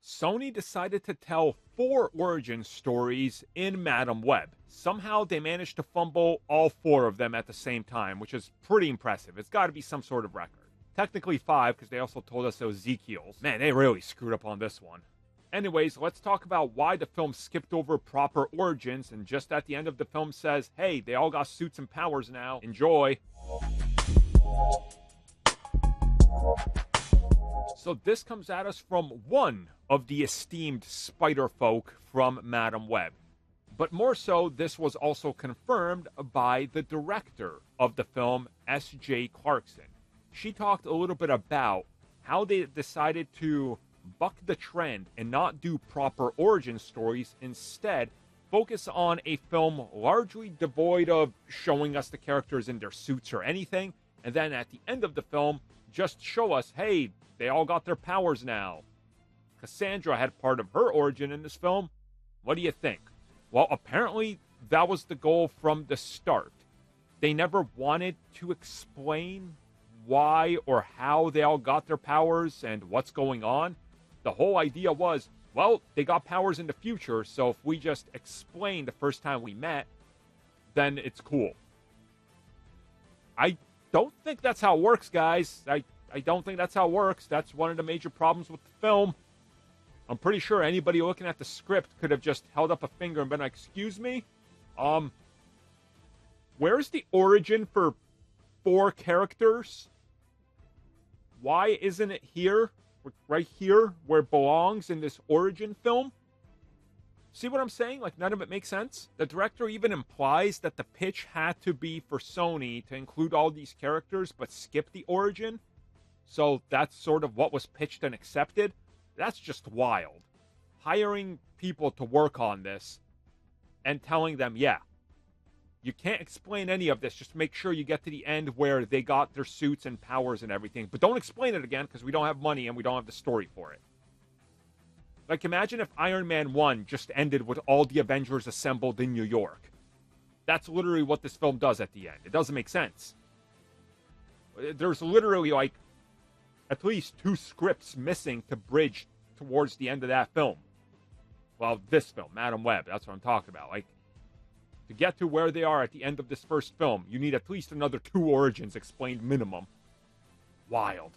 Sony decided to tell 4 origin stories in Madam Web. Somehow they managed to fumble all 4 of them at the same time, which is pretty impressive. It's got to be some sort of record. Technically 5, because they also told us those Ezekiel's. Man, they really screwed up on this one. Anyways, let's talk about why the film skipped over proper origins and just at the end of the film says, hey, they all got suits and powers now. Enjoy. So this comes at us from one of the esteemed spider folk from Madam Web. But more so, this was also confirmed by the director of the film, S.J. Clarkson. She talked a little bit about how they decided to buck the trend and not do proper origin stories. Instead, focus on a film largely devoid of showing us the characters in their suits or anything. And then at the end of the film, just show us, hey, they all got their powers now. Cassandra had part of her origin in this film. What do you think? Well, apparently that was the goal from the start. They never wanted to explain why or how they all got their powers and what's going on. The whole idea was, well, they got powers in the future, so if we just explain the first time we met, then it's cool. I don't think that's how it works, guys. I don't think that's how it works. That's one of the major problems with the film. I'm pretty sure anybody looking at the script could have just held up a finger and been like, excuse me? Where's the origin for 4 characters? Why isn't it here? Right here, where it belongs in this origin film? See what I'm saying? Like, none of it makes sense. The director even implies that the pitch had to be for Sony to include all these characters, but skip the origin. So that's sort of what was pitched and accepted. That's just wild. Hiring people to work on this and telling them, yeah, you can't explain any of this. Just make sure you get to the end where they got their suits and powers and everything. But don't explain it again because we don't have money and we don't have the story for it. Like, imagine if Iron Man 1 just ended with all the Avengers assembled in New York. That's literally what this film does at the end. It doesn't make sense. There's literally, like, at least 2 scripts missing to bridge towards the end of that film. Well, this film, Madam Web, that's what I'm talking about. Like, to get to where they are at the end of this first film, you need at least another 2 origins explained minimum. Wild.